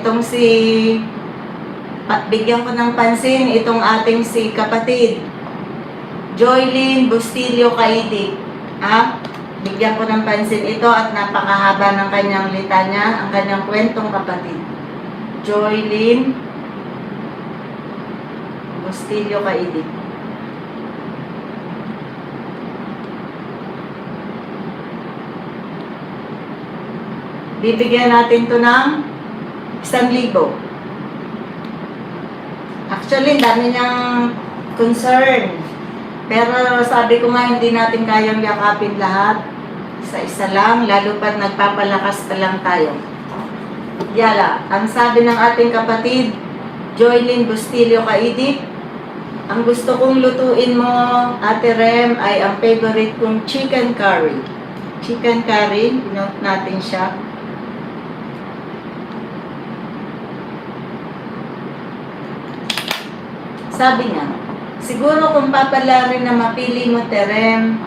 itong bigyan ko ng pansin itong ating si kapatid Joylyn Bustilio Caidic. Bigyan ko ng pansin ito at napakahaba ng kanyang litanya, ang kanyang kwentong kapatid. Joylyn Bustilio Caidic. Bibigyan natin to ng 1,000. Actually, dami niyang concern. Pero sabi ko nga, hindi natin kayang yakapin lahat. Isa-isa lang, lalo pat nagpapalakas pa lang tayo. Yala, ang sabi ng ating kapatid, Joylyn Bustilio Caidic, ang gusto kong lutuin mo, Ate Rem, ay ang favorite kong chicken curry. Chicken curry, note natin siya. Sabi niya, siguro kung papalarin na mapili mo, Terem,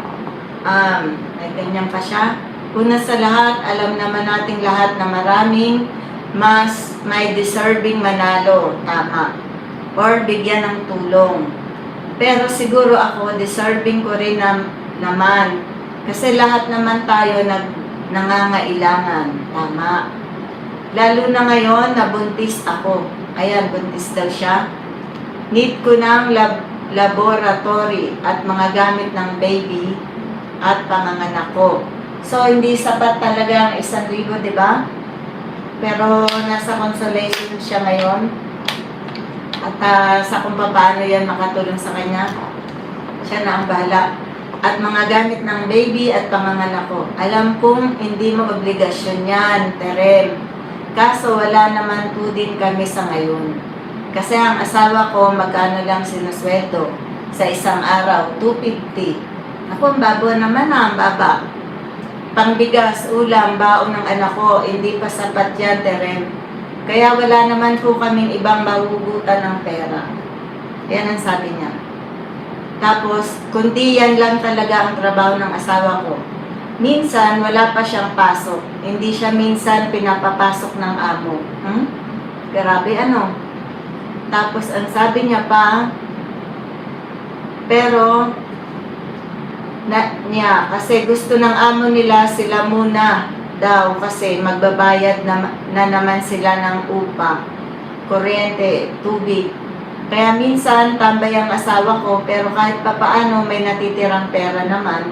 ay ganyan pa siya. Una sa lahat, alam naman nating lahat na maraming mas may deserving manalo, tama. Or bigyan ng tulong. Pero siguro ako, deserving ko rin naman. Kasi lahat naman tayo nangangailangan, tama. Lalo na ngayon, nabuntis ako. Ayan, buntis daw siya. Need ko ng laboratory at mga gamit ng baby at panganganak ko. So, hindi sapat talaga ang 1,000, di ba? Pero nasa consolation siya ngayon. At sa kung paano yan makatulong sa kanya, siya na ang bahala. At mga gamit ng baby at panganganak ko. Alam kong hindi mo obligasyon yan, Terem. Kaso wala naman po din kami sa ngayon. Kasi ang asawa ko, magkano lang sinusweldo sa isang araw? 250. Ako, ang babo naman ang baba. Pangbigas, ulam, baon ng anak ko, hindi pa sapat yan, Terem. Kaya wala naman po kaming ibang mahugutan ng pera. Yan ang sabi niya. Tapos, kundi yan lang talaga ang trabaho ng asawa ko. Minsan, wala pa siyang pasok. Hindi siya minsan pinapapasok ng amo. Grabe, ano? Tapos, ang sabi niya pa, pero, kasi gusto ng amo nila, sila muna daw, kasi magbabayad na naman sila ng upa, kuryente, tubig. Kaya minsan, tambay ang asawa ko, pero kahit papaano, may natitirang pera naman.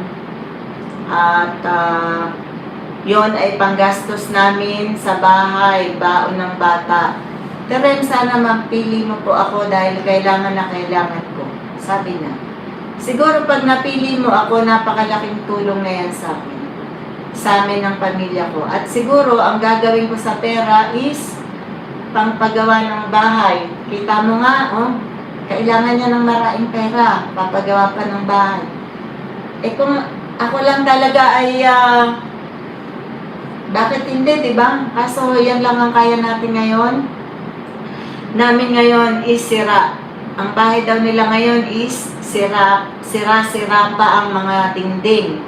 At, yon ay panggastos namin sa bahay, baon ng bata. Terem, sana mapili mo po ako dahil kailangan na kailangan ko. Sabi niya. Siguro pag napili mo ako, napakalaking tulong na yan sa akin. Sa amin ng pamilya ko. At siguro, ang gagawin ko sa pera is pangpagawa ng bahay. Kita mo nga, kailangan niya ng maraming pera. Papagawa pa ng bahay. Kung ako lang talaga ay, bakit hindi, diba? Kaso, yan lang ang kaya natin ngayon. Namin ngayon is sira. Ang bahay daw nila ngayon is sira pa ang mga dingding.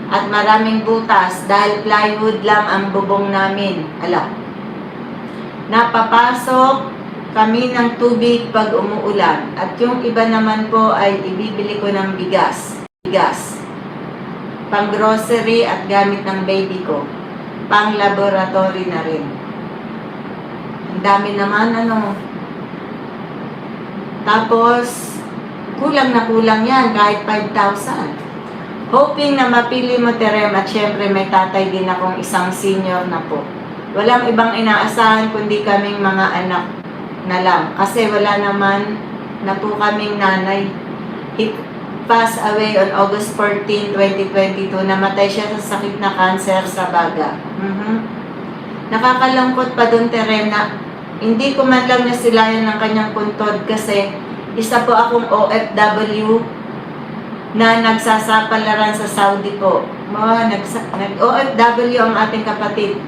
At maraming butas dahil plywood lang ang bubong namin. Napapasok kami ng tubig pag umuulan. At yung iba naman po ay ibibili ko ng bigas. Pang grocery at gamit ng baby ko. Pang laboratory na rin. Ang dami naman, Tapos, kulang na kulang yan, kahit 5,000. Hoping na mapili mo, Terem, at syempre may tatay din akong isang senior na po. Walang ibang inaasahan kundi kaming mga anak na lang. Kasi wala naman na po kaming nanay. He passed away on August 14, 2022. Namatay siya sa sakit na cancer sa baga. Nakakalangkot pa doon, Terem, na hindi ko man lang nasilayan ng kanyang puntod kasi isa po akong OFW na nagsasapalaran sa Saudi po. Nag-OFW ang ating kapatid.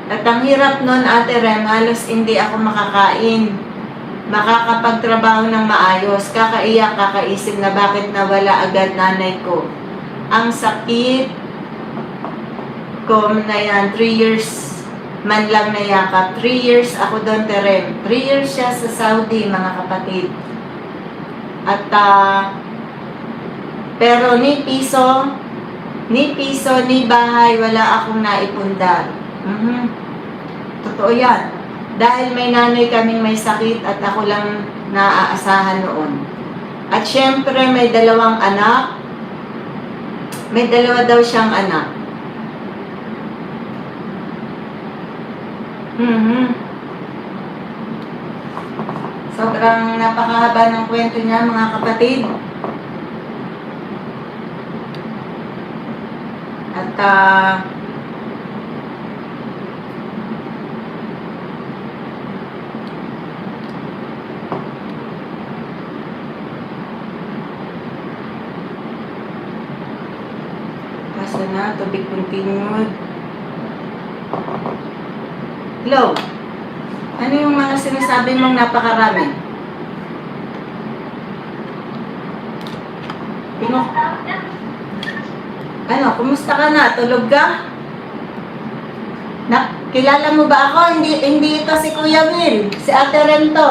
At ang hirap nun, Ate Rem, halos hindi ako makakain. Makakapagtrabaho ng maayos. Kakaiyak, kakaisip na bakit nawala agad nanay ko. Ang sakit ko na yan, 3 years man lang nayakap. 3 years ako doon, Terem. 3 years siya sa Saudi, mga kapatid. At, pero ni piso, ni bahay, wala akong naipundar. Totoo yan. Dahil may nanay kaming may sakit at ako lang naaasahan noon. At syempre, may 2 anak. May 2 daw siyang anak. Sobrang napakahaba ng kwento niya, mga kapatid. At kasi na, to be continued. Hello? Ano yung mga sinasabi mong napakarami? Ano, kumusta ka na? Tulog ka? Kilala mo ba ako? Hindi ito si Kuya Will. Si Ate Rem to.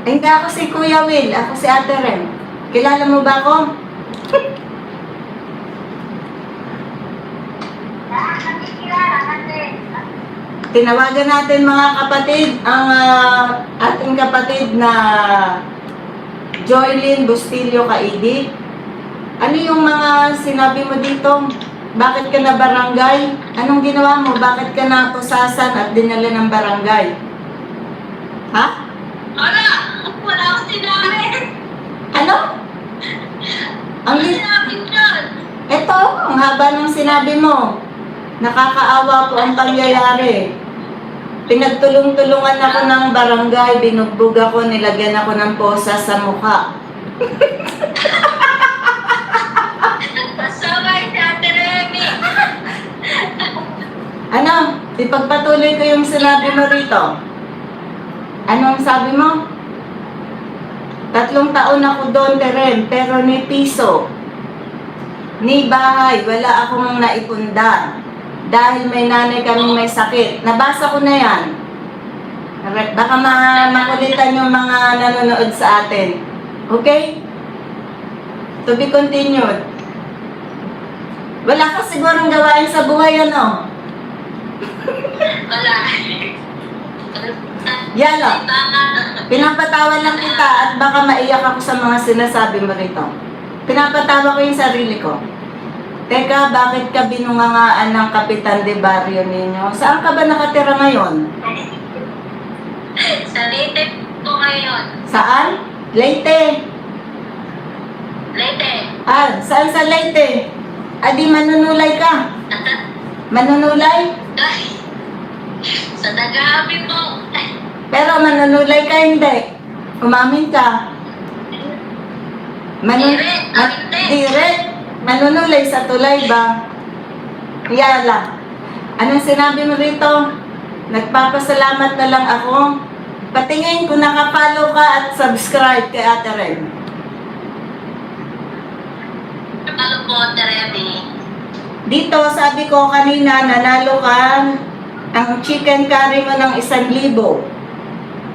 Hindi ako si Kuya Will. Ako si Ate Rem. Kilala mo ba ako? Tinawagan natin, mga kapatid, ang ating kapatid na Joylyn Bustillo Kaidi. Ano yung mga sinabi mo dito? Bakit ka na barangay? Anong ginawa mo? Bakit ka na pusasan at dinala ng barangay? Ha? Wala akong sinabi. Ano? Ang sinabi ko yun? Ito, ang haba ng sinabi mo. Nakakaawa po ang pangyayari. Pinagtulong-tulungan ako ng barangay, binugbog ako, nilagyan ako ng posa sa mukha. Nagpasaway si Ate Remy. Ano? Ipagpatuloy ko yung sinabi mo rito. Anong sabi mo? 3 taon ako doon, Terem, pero ni piso, ni bahay, wala akong naipundar. Dahil may nanay kaming may sakit. Nabasa ko na yan. Baka makulitan yung mga nanonood sa atin. Okay? To be continued. Wala ka sigurong gawain sa buhay, ano? Wala. Yalo, pinapatawa lang kita at baka maiyak ako sa mga sinasabi mo rito. Pinapatawa ko yung sarili ko. Teka, bakit ka binungangaan ng Kapitan de Barrio ninyo? Saan ka ba nakatira ngayon? Sa Leyte po ngayon. Saan? Leyte. Leyte. Saan sa Leyte? Adi, manunulay ka. Manunulay? Sa Dagabi po. Pero manunulay ka, hindi. Umamin ka. Direct. Manunulay sa tulay ba? Yala. Anong sinabi mo rito? Nagpapasalamat na lang ako. Patingin kung nakapollow ka at subscribe kay Ate Rem. Ano po, Ate Remy? Dito, sabi ko kanina, nanalo ka ang chicken curry mo ng 1,000.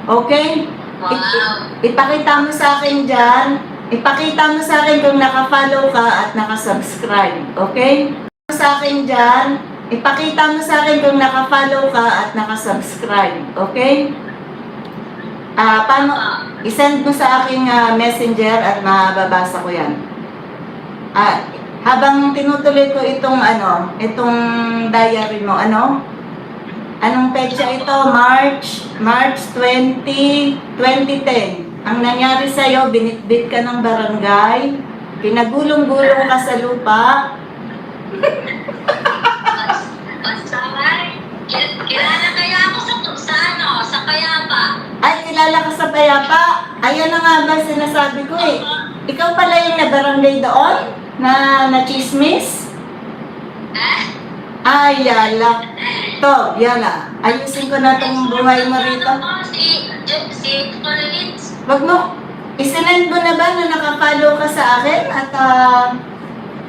Okay? Wow. Ipakita mo sa akin dyan. Ipakita mo sa akin kung naka-follow ka at naka-subscribe. Okay? Sa akin dyan. Ipakita mo sa akin kung naka-follow ka at naka-subscribe. Okay? Paano? I-send mo sa aking messenger at mababasa ko yan. Habang tinutuloy ko itong diary mo, anong petsa ito? March 20, 2010. Ang nangyari sa'yo, binitbit ka ng barangay, pinagulong-gulong ka sa lupa. Pasaway. Kilala kaya ako sa Payapa. Ay, kilala ka sa Payapa? Ayan na nga ba sinasabi ko eh. Ikaw pala yung na-barangay doon? Na chismis? Ay, yala. To, yala. Ayusin ko na itong buhay mo rito. Si Collins. Wag mo. Isinend mo na ba na nakapollow ka sa akin? At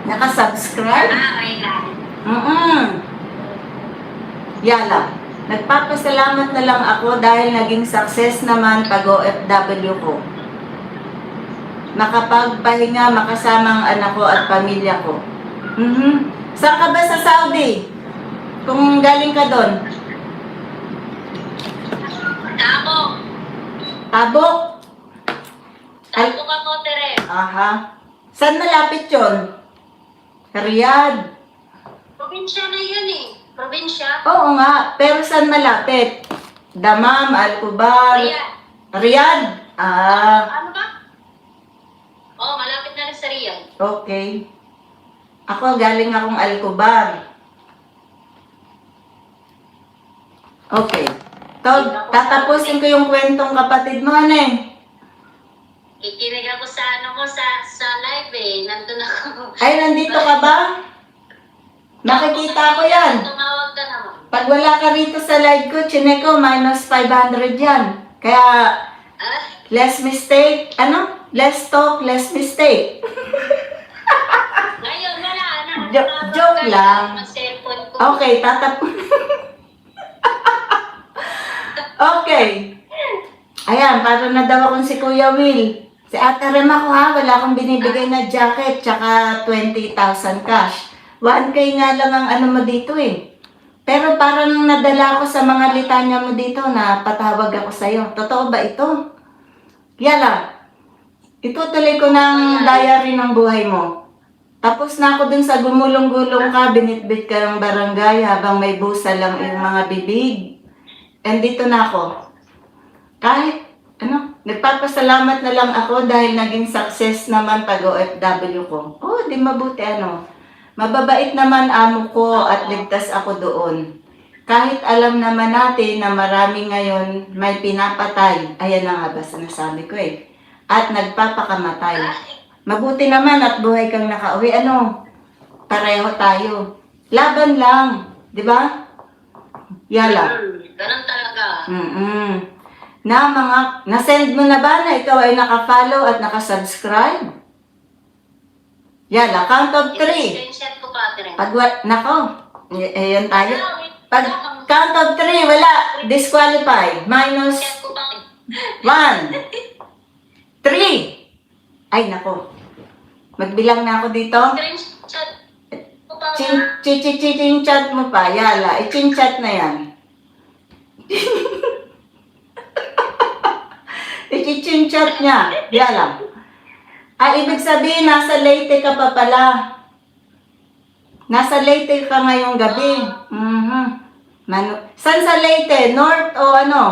Nakasubscribe? Okay lang. Yala, nagpapasalamat na lang ako dahil naging success naman pag OFW ko. Makapagpahinga, makasama ang anak ko at pamilya ko. Saan ka ba sa Saudi? Kung galing ka doon? Tabok. Tabok? Tabok ako, Tere. Aha. Saan malapit yun? Riyadh. Probinsya na yan eh. Probinsya. Oo nga, pero saan malapit? Damam, Al-Kubar, Riyadh. Riyadh? Ano ba? Oo, malapit na rin sa Riyadh. Okay. Ako, galing akong Al-Kubar. Okay. Tatapusin ko yung kwentong kapatid mo, ano eh? Kikinig ako sa sa live eh. Nandun ako. Ay, nandito ka ba? Nakikita ko yan. Tumawag ka naman. Pag wala ka rito sa live ko, chinek ko, minus 500 yan. Kaya, Ah? less mistake. Ano? Less talk, less mistake. Ngayon, wala na. Joke lang. Mag-cellphone ko. Okay, Okay. Ayan, para na daw akong si Kuya Will. Si Ate Rem ako ha, wala akong binibigay na jacket, tsaka 20,000 cash. 1K nga lang ang ano mo dito eh. Pero parang nadala ako sa mga litanya mo dito na patawag ako sa'yo. Totoo ba ito? Yala, itutuloy ko ng diary ng buhay mo. Tapos na ako dun sa gumulong-gulong ka, binitbit ka ng barangay habang may busa lang yung mga bibig. And dito na ako. Kahit, nagpapasalamat na lang ako dahil naging success naman pag OFW ko. Oh, di mabuti Mababait naman amo ko at ligtas ako doon. Kahit alam naman natin na marami ngayon may pinapatay. Ayan na nga ba sinasabi ko eh. At nagpapakamatay. Mabuti naman at buhay kang nakauwi. Pareho tayo. Laban lang. Di ba? Yala. Ganun talaga. Na-send mo na ba na ikaw ay naka-follow at naka-subscribe? Yala, count of 3. Screenshot ko pa, Tere. Nako, ayan tayo. Pag count of 3, wala. Disqualified. Minus Screenshot ko pa. 1. 3. Ay, nako. Magbilang na ako dito. Screenshot ko pa. Chin-chat mo pa. Yala, i-chin-chat na yan. I-chin-chat niya. Yala. Ibig sabihin, nasa Leyte ka pa pala. Nasa Leyte ka ngayong gabi. Saan sa Leyte? North o ano?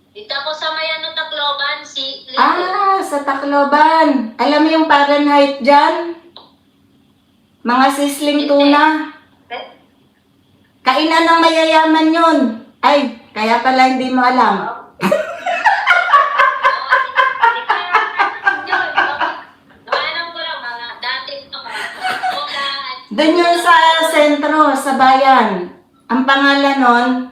Dito ako sa may Tacloban, si Lito. Sa Tacloban. Alam mo yung Fahrenheit dyan? Mga sisling tuna. Kainan ng mayayaman yun. Ay, kaya pala hindi mo alam. Doon yun sa sentro, sa bayan. Ang pangalan nun,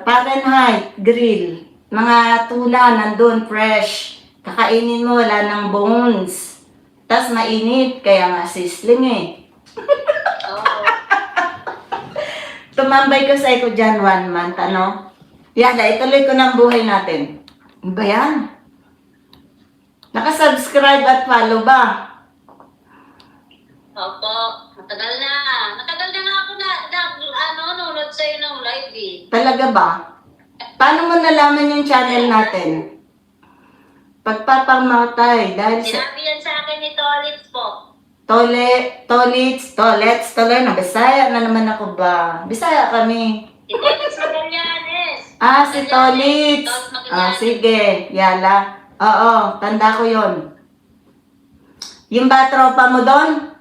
Fahrenheit Grill. Mga tula nandun, fresh. Kakainin mo, wala ng bones. Tas mainit, kaya nga sisling eh. Tumambay ko sa iko dyan 1 month, Yala, ituloy ko ng buhay natin. Ano ba yan? Nakasubscribe at follow ba? Opo, matagal na. Matagal na nga ako nunod sa'yo ng live eh. Talaga ba? Paano mo nalaman yung channel natin? Pagpapamatay dahil sa... Sinabi yan sa akin ni Tolitz po. Tolets, na Bisaya na naman ako ba? Bisaya kami. Si Tolitz Magallanes. Si Tolits. Sige, yala. Oo, tanda ko yon. Yung ba tropa mo doon?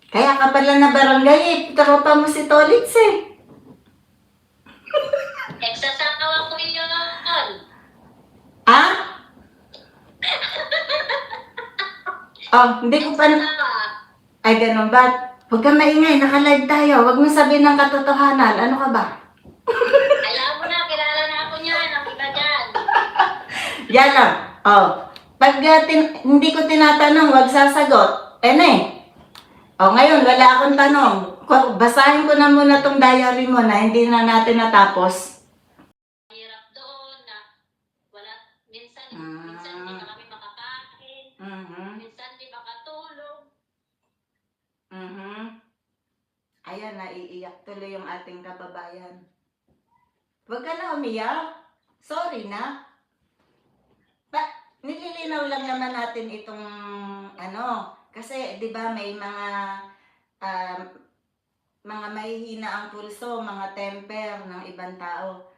Kaya ka pala na barangay, tropa mo si Tolits eh. Nagsasakaw ako yun. Hindi ko pa... Ay, ganun ba? Huwag kang maingay, naka-live tayo. Huwag mo sabihin ng katotohanan. Ano ka ba? Alam mo na, kilala na ako niyan. Ang iba dyan. Yan lang. Pag hindi ko tinatanong, wag sasagot. O ngayon, wala akong tanong. Basahin ko na muna tong diary mo na hindi na natin natapos. Hirap doon na wala, minsan Ah. hindi na kami makakain, minsan di makatulog. Ayan, naiiyak tuloy yung ating kababayan. Huwag ka na umiyak. Sorry na. Nililinaw lang naman natin itong kasi 'di ba may um, mga mahihina ang pulso, mga temper ng ibang tao.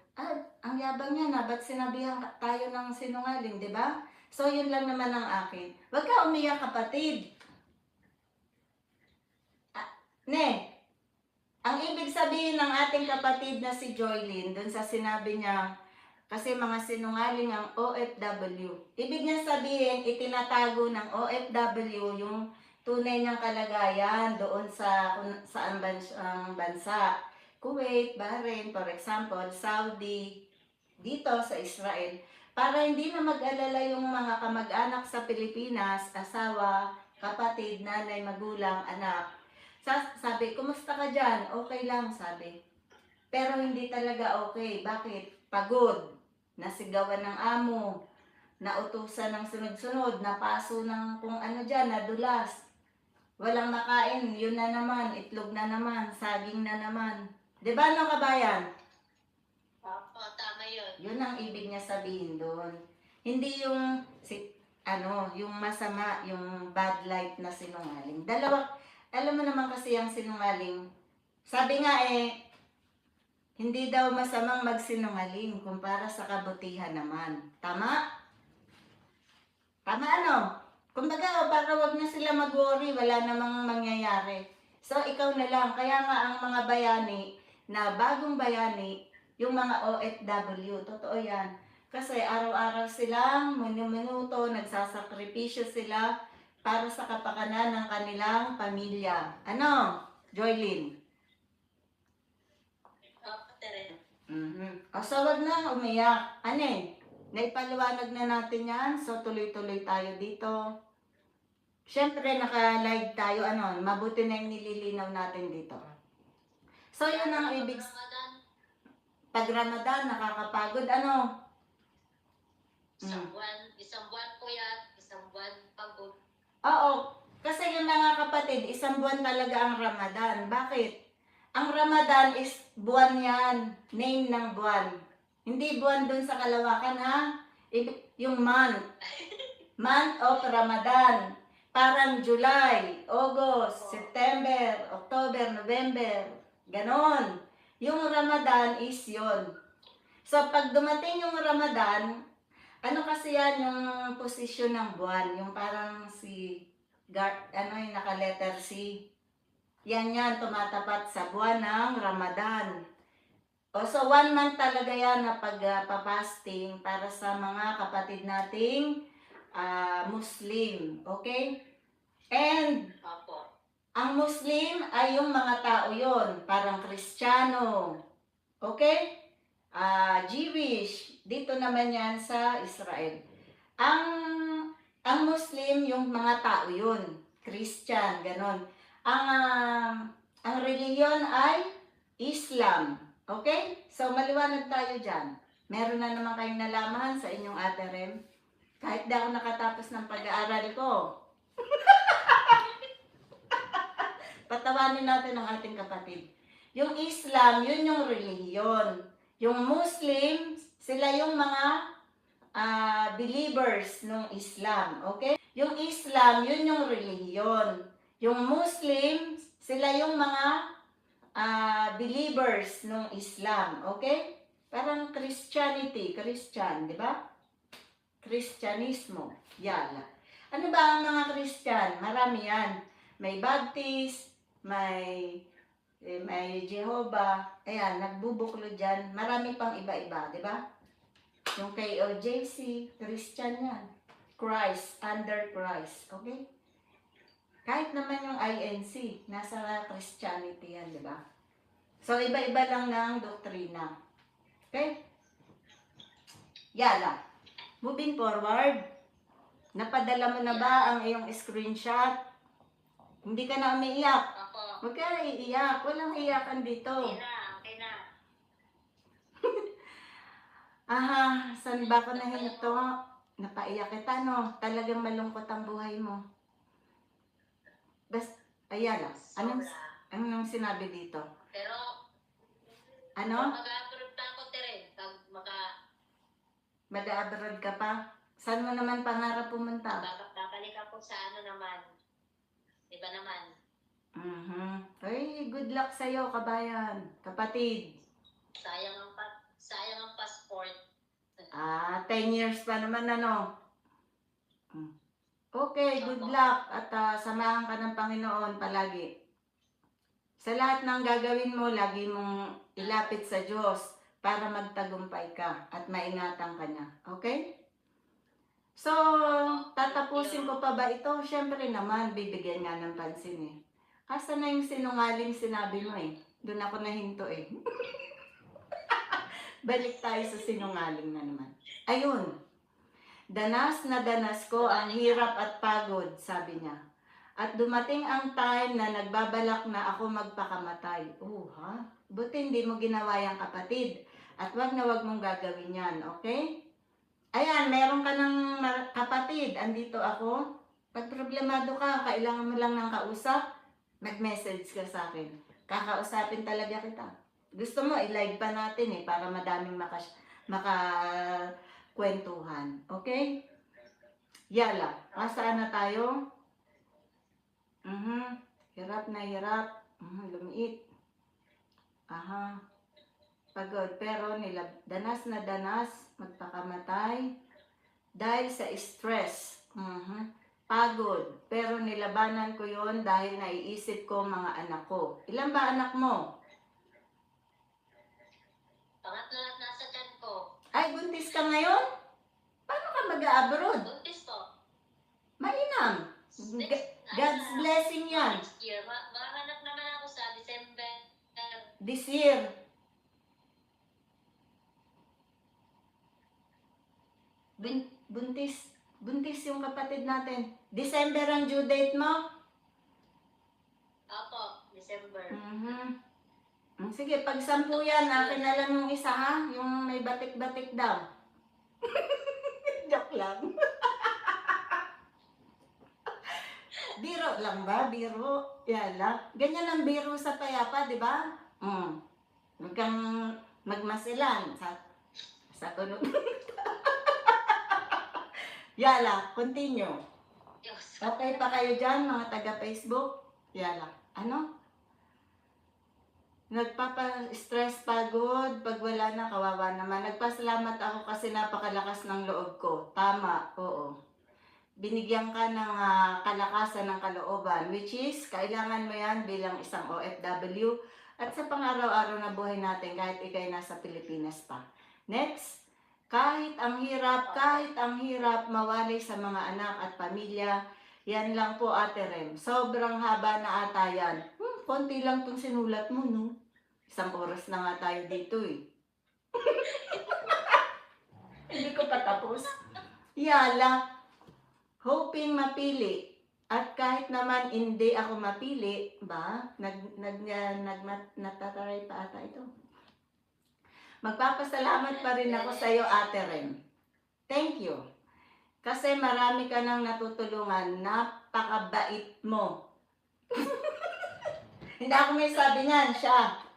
Ang yabang niya na, ba't sinabihan tayo ng sinungaling, 'di ba? So yun lang naman ang akin. Huwag ka umiyak, kapatid. Ang ibig sabihin ng ating kapatid na si Joylyn, dun sa sinabi niya, kasi mga sinungaling ang OFW. Ibig niya sabihin, itinatago ng OFW yung tunay niyang kalagayan doon sa saan bansa. Kuwait, Bahrain, for example, Saudi, dito sa Israel. Para hindi na mag-alala yung mga kamag-anak sa Pilipinas, asawa, kapatid, nanay, magulang, anak. Sabi, kumusta ka dyan? Okay lang, sabi. Pero hindi talaga okay. Bakit? Pagod. Nasigawan ng amo, nautusan ng sunod-sunod, napaso ng kung ano dyan, nadulas. Walang makain, yun na naman, itlog na naman, saging na naman. Diba no, kabayan? Oo, tama yun. Yun ang ibig niya sabihin doon. Hindi yung, yung masama, yung bad light na sinungaling. Alam mo naman kasi ang sinungaling, sabi nga hindi daw masamang magsinungaling kumpara sa kabutihan naman. Tama? Tama ano? Kumbaga, para wag na sila mag-worry, wala namang mangyayari. So, ikaw na lang. Kaya nga ang mga bayani, na bagong bayani, yung mga OFW, totoo yan. Kasi araw-araw silang, minuto, nagsasakripisyo sila para sa kapakanan ng kanilang pamilya. Ano, Joylyn? O, so wag na umiyak. Naipaliwanag na natin yan. So, tuloy-tuloy tayo dito. Siyempre, naka-live tayo. Mabuti na yung nililinaw natin dito. So, yun ang ibig. Pag Ramadan, nakakapagod. Isang buwan po yan, isang buwan pagod. Oo. Kasi yung mga kapatid, isang buwan talaga ang Ramadan. Bakit? Ang Ramadan is buwan yan. Name ng buwan. Hindi buwan dun sa kalawakan, ha? Yung month. Month of Ramadan. Parang July, August, September, October, November. Ganon. Yung Ramadan is yon. So, pag dumating yung Ramadan, kasi yan yung posisyon ng buwan. Yung parang yung naka-letter C. Yan, tumatapat sa buwan ng Ramadan. So 1 month talaga yan na pagpapasting para sa mga kapatid nating Muslim. Okay? And, ang Muslim ay yung mga tao yon, parang Kristiyano. Okay? Jewish. Dito naman yan sa Israel. Ang Muslim, yung mga tao yun. Christian, ganon. Ang reliyon ay Islam. Okay? So, maliwanag tayo dyan. Meron na naman kayong nalaman sa inyong Ate Rem. Kahit di ako nakatapos ng pag-aaral ko. Patawanin natin ang ating kapatid. Yung Islam, yun yung reliyon. Yung Muslim, sila yung mga believers ng Islam. Okay? Yung Islam, yun yung reliyon. Yung Muslim, sila yung mga believers ng Islam. Okay? Parang Christianity, Christian, di ba? Kristyanismo. Yala. Ano ba ang mga Christian? Marami yan. May Baptist, may Jehovah. Ayan, nagbubuklo dyan. Marami pang iba-iba, di ba? Yung KOJC, Christian yan. Christ, under Christ. Okay? Kahit naman yung INC, nasa Christianity yan, di ba? So, iba-iba lang ng doktrina. Okay? Yala. Moving forward. Napadala mo na ba ang iyong screenshot? Hindi ka na umiiyak. Opo. Huwag ka na iiyak. Walang iyakan dito. Okay na. Aha, saan ba ako nahinto? Napaiyak kita, no? Talagang malungkot ang buhay mo. Bas, ayan lang. Anong sinabi dito? Pero, Ano? mag-upload pa ako, Tere. Pag Mag-abroad ka pa? Saan mo naman pangarap pumunta? babalik ako sa ano naman. Iba naman. Ay, good luck sa'yo, kabayan. Kapatid. Sayang ang passport. 10 years pa naman, ano? Okay, good luck. At samahan ka ng Panginoon palagi. Sa lahat ng gagawin mo, lagi mong ilapit sa Diyos para magtagumpay ka at maingatan ka niya. Okay? So, tatapusin ko pa ba ito? Siyempre naman, bibigyan nga ng pansin eh. Asa na yung sinungaling sinabi mo eh? Doon ako nahinto eh. Balik tayo sa sinungaling na naman. Ayun. Danas na danas ko ang hirap at pagod, sabi niya. At dumating ang time na nagbabalak na ako magpakamatay. Oh, ha? Buti hindi mo ginawa yan, kapatid. At wag na wag mong gagawin yan, okay? Ayan, meron ka ng kapatid. Andito ako. Pag problemado ka, kailangan mo lang ng kausap, mag-message ka sa akin. Kakausapin talaga kita. Gusto mo, i-live pa natin eh, para madaming makakwentuhan. Okay? Yala, asaan na tayo? Hirap na hirap. Lumiit. Aha. Pagod, pero danas na danas, magpakamatay. Dahil sa stress. Pagod, pero nilabanan ko yon dahil naiisip ko mga anak ko. Ilan ba anak mo? Pangatlo na nasa tiyan ko. Ay, buntis ka ngayon? Paano ka mag-abroad? Buntis ko. Mainam. God's blessing yan. Next year, mahanap naman ako sa December. This year. Buntis yung kapatid natin. December ang due date mo? Opo, December. Sige, pag 10 yan, akin na lang yung isa ha. Yung may batik-batik daw. Joke lang. Biro lang ba? Biro? Yala. Ganyan ang biro sa payapa, di ba? Huwag kang magmasilan sa tunod. Yala, continue. Diyos. Okay pa kayo dyan, mga taga-Facebook? Yala. Ano? Nagpapa-stress, pagod, pag wala na, kawawa naman. Nagpasalamat ako kasi napakalakas ng loob ko. Tama, oo. Binigyan ka ng kalakasan ng kalooban, which is, kailangan mo yan bilang isang OFW at sa pang-araw-araw na buhay natin kahit ikay nasa Pilipinas pa. Next, kahit ang hirap mawali sa mga anak at pamilya, yan lang po, Ate Rem. Sobrang haba na ata yan. Konti lang tong sinulat mo, no? 1 oras na nga tayo dito eh. Hindi ko pa tapos. Yala. Hoping mapili. At kahit naman hindi ako mapili, ba? Natataray pa ata ito. Magpapasalamat pa rin ako sa iyo, Ate Rem. Thank you. Kasi marami ka nang natutulungan. Napakabait mo. Hindi ako may sabi niyan.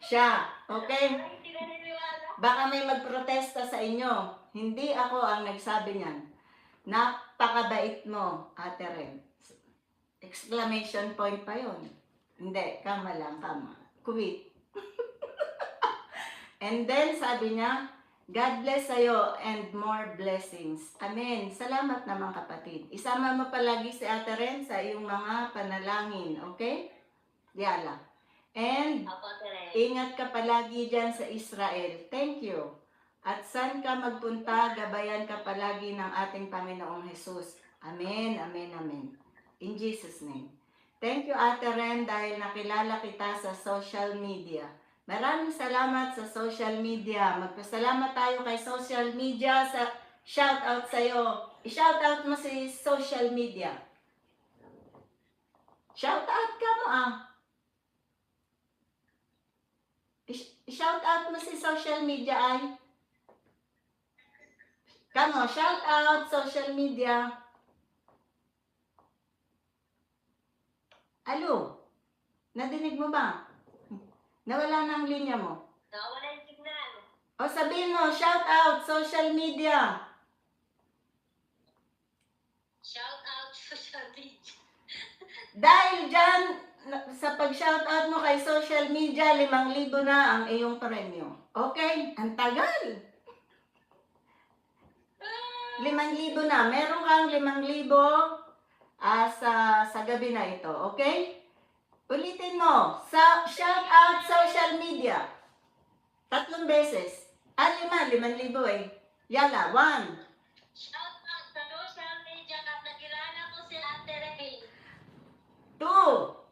Siya. Okay? Hindi na niniwala. Baka may magprotesta sa inyo. Hindi ako ang nagsabi niyan. Napakabait mo, Ate Rem. Exclamation point pa yon. Hindi, kama lang, kama. Quit. And then, sabi niya, God bless sa'yo and more blessings. Amen. Salamat naman, kapatid. Isama mo palagi si Ate Rem sa iyong mga panalangin. Okay? Yala. And, Opo, Tere. ingat ka palagi dyan sa Israel. Thank you. At saan ka magpunta, gabayan ka palagi ng ating Panginoong Jesus. Amen, amen, amen. In Jesus' name. Thank you, Ate Ren, dahil nakilala kita sa social media. Maraming salamat sa social media. Magpasalamat tayo kay social media sa Shout out sa'yo. I-shout out mo si social media. Shout out ka mo I-shout out mo si social media ay. Kamo, shout out social media. Alo? Nadinig mo ba? Nawala na ang linya mo. Nawala yung signal. O sabihin mo, shout out social media. Shout out social media. Dahil dyan, sa pag-shoutout mo kay social media, 5,000 na ang iyong premyo. Okay? Ang tagal. 5,000 na. Meron kang 5,000 sa gabi na ito. Okay? Ulitin mo. Shoutout social media. 3 beses. 5,000 eh. Yala, 1. Shout out sa social media at nakilala ko si Ate Ray. 2.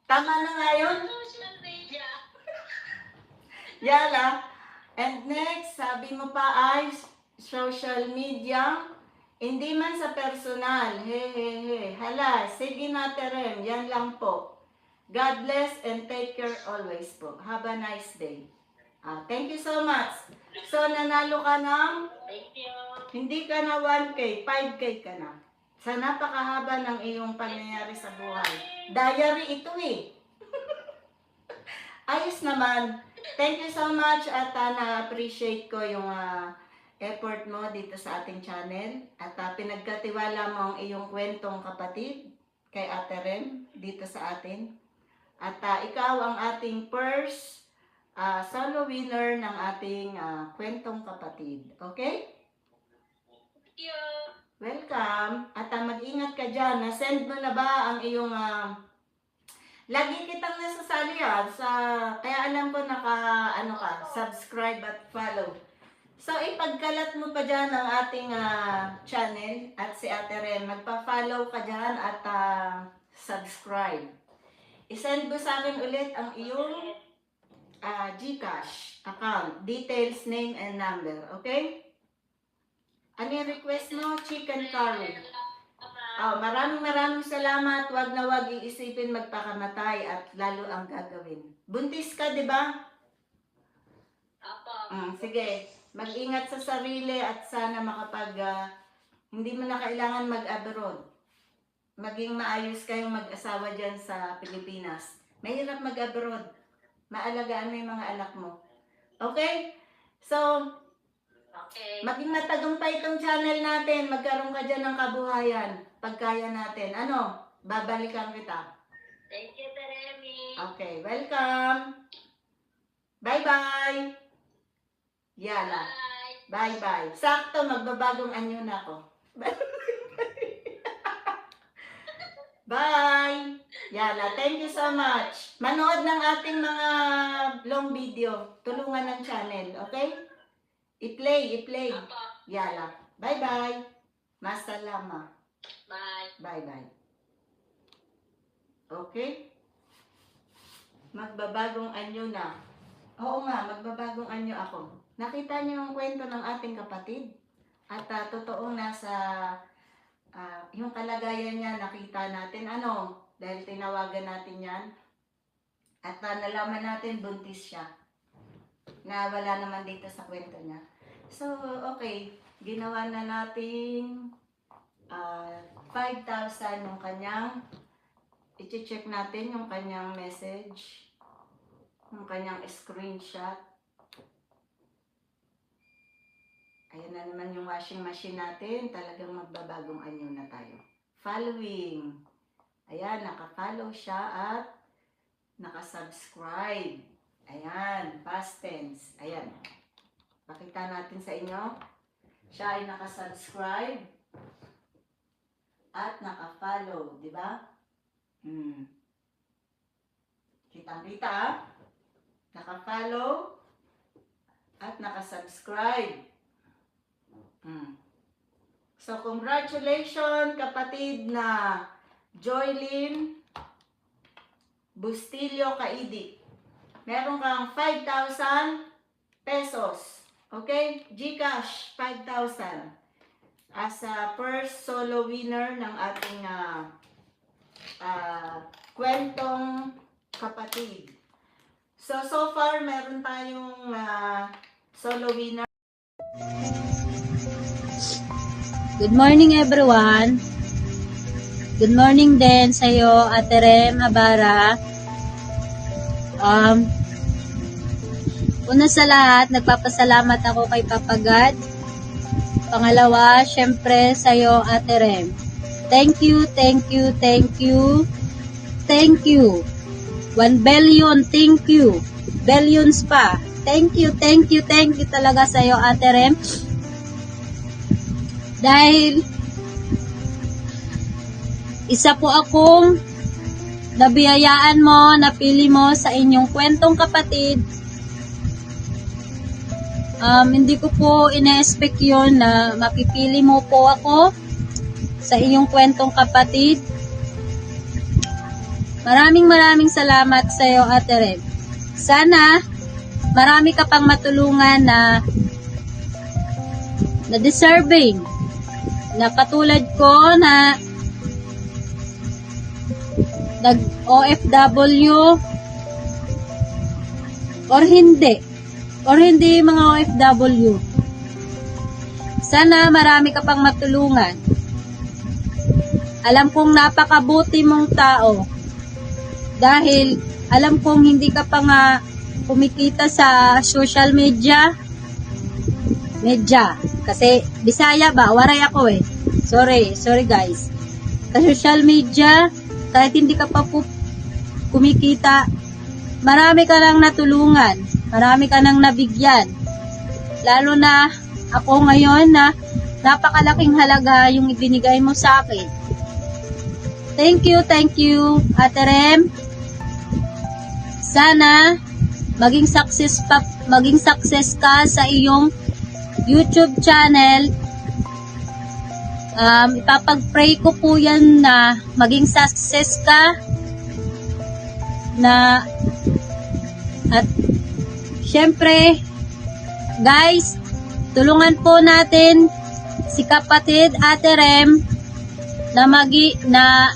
Tama na nga yun? Social media. Yala. And next, sabi mo pa ay social media. Hindi man sa personal. He. Hala, sige na Terem. Yan lang po. God bless and take care always po. Have a nice day. Thank you so much. So, nanalo ka ng, Thank you. hindi ka na 1K, 5K ka na. Sa napakahaba ng iyong pangyayari sa buhay. Diary ito eh. Ayos naman. Thank you so much at na-appreciate ko yung effort mo dito sa ating channel. At pinagkatiwala mo ang iyong kwentong kapatid kay Ate Rem dito sa atin. At ikaw ang ating first solo winner ng ating kwentong kapatid. Okay? Thank you. Welcome. At mag-ingat ka dyan. Na-send mo na ba ang iyong... lagi kitang nasasali kaya alam ko subscribe at follow. So, ipagkalat mo pa dyan ang ating channel at si Ate Ren. Magpa-follow ka dyan at subscribe. I-send mo sa akin ulit ang iyong GCash account. Details, name, and number. Okay? Ano yung request mo? Chicken curry. Maraming salamat. Wag na wag iisipin magpakamatay at lalo ang gagawin. Buntis ka, di ba? Apo. Sige. Mag-ingat sa sarili at sana hindi mo na kailangan mag-abroad. Maging maayos kayong mag-asawa dyan sa Pilipinas. Mahirap mag-abroad. Maalagaan mo yung mga anak mo. Okay? So, Okay. maging matagumpay itong channel natin. Magkaroon ka dyan ng kabuhayan. Pagkaya natin. Babalikan kita. Thank you, Teremi. Okay, welcome. Bye-bye. Yala. Bye. Bye-bye. Sakto, magbabagong anyo na ako. Bye. Yala, thank you so much. Manood ng ating mga long video. Tulungan ng channel, okay? I-play. Apo. Yala. Bye-bye. Masalama. Bye. Bye-bye. Okay? Magbabagong anyo na. Oo nga, magbabagong anyo ako. Nakita niyo yung kwento ng ating kapatid? At totoong nasa yung kalagayan niya, nakita natin. Dahil tinawagan natin yan. At nalaman natin, buntis siya. Na wala naman dito sa kwento niya. So, okay. Ginawa na natin 5,000 yung kanyang, i-check natin yung kanyang message, yung kanyang screenshot. Ayan na naman yung washing machine natin. Talagang magbabagong anyo na tayo. Following. Ayan, naka-follow siya at naka-subscribe. Ayan, past tense. Ayan. Pakita natin sa inyo. Siya ay naka-subscribe at naka-follow, di ba? Kitang-kita, naka-follow at naka-subscribe. So, congratulations kapatid na Joylyn Bustillo Kaidi. Meron kang 5,000 pesos Okay? GCash, 5,000. As a first solo winner ng ating kwentong kapatid. So far, meron tayong solo winner. Good morning everyone. Good morning din sa iyo, Ate Rem Habara. Una sa lahat, nagpapasalamat ako kay Papa God. Pangalawa, syempre sa iyo, Ate Rem. Thank you, thank you, thank you. Thank you. 1 billion, thank you. Billions pa. Thank you, thank you, thank you talaga sa iyo, Ate Rem. Dahil isa po akong nabiyayaan mo, napili mo sa inyong kwentong kapatid. Hindi ko po ina-expect yun na mapipili mo po ako sa iyong kwentong kapatid. Maraming salamat sa iyo, Ate Rem. Sana marami ka pang matulungan na deserving, na katulad ko na nag-OFW or hindi mga OFW. Sana marami ka pang matulungan. Alam kong napakabuti mong tao dahil alam kong hindi ka pa nga kumikita sa social media kasi Bisaya ba? Waray ako eh. Sorry guys. Sa social media, kahit hindi ka pa kumikita, marami ka nang natulungan, marami ka nang nabigyan. Lalo na ako ngayon na napakalaking halaga yung ibinigay mo sa akin. Thank you, Ate Rem. Sana maging success ka sa iyong YouTube channel. Ipapag-pray ko po yan na maging success ka na, at syempre guys, tulungan po natin si kapatid Ate Rem na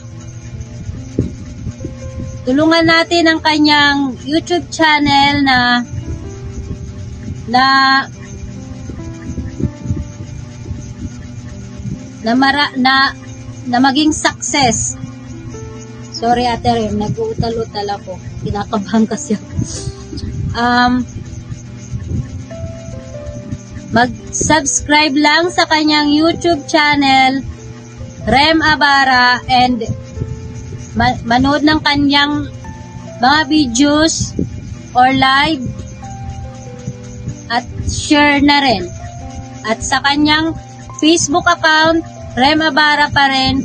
tulungan natin ang kanyang YouTube channel na maging success. Sorry, Ate Rem, nag-uutal-utal ako. Kinakabahan kasi ako. Mag-subscribe lang sa kanyang YouTube channel, Rem Habara, and manood ng kanyang mga videos or live at share na rin. At sa kanyang Facebook account, Rem Habara pa rin,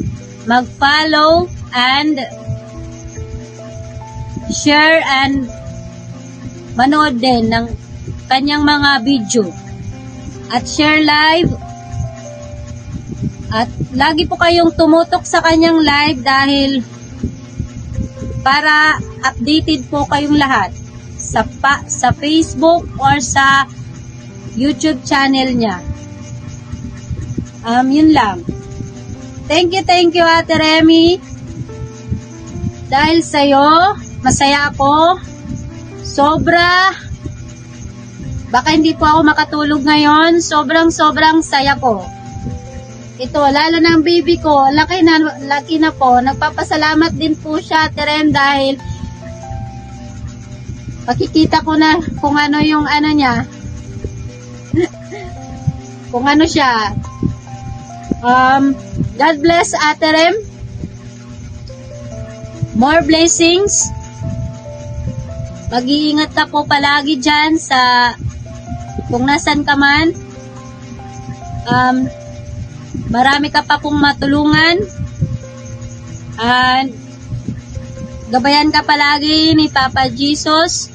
mag-follow and share and manood din ng kanyang mga video at share live. At lagi po kayong tumutok sa kanyang live dahil para updated po kayong lahat sa Facebook or sa YouTube channel niya. Yun lang. Thank you, Ate Remy. Dahil sa'yo, masaya ako. Sobra. Baka hindi po ako makatulog ngayon. Sobrang saya ko. Ito, lalo na ang baby ko, laki na po. Nagpapasalamat din po siya, Ate Rem, dahil makikita ko na kung ano yung ano niya. Kung ano siya. God bless, Ate Rem. More blessings. Mag-iingat ka po palagi dyan sa kung nasan ka man. Marami ka pa pong matulungan. And gabayan ka palagi ni Papa Jesus.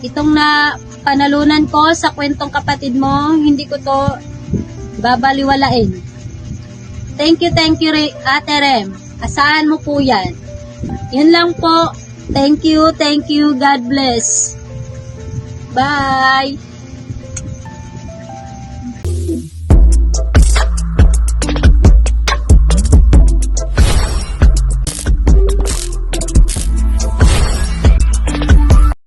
Itong na panalunan ko sa kwentong kapatid mo, hindi ko to babaliwalain. Thank you, Ate Rem. Asahan mo po yan. Yun lang po. Thank you. God bless. Bye!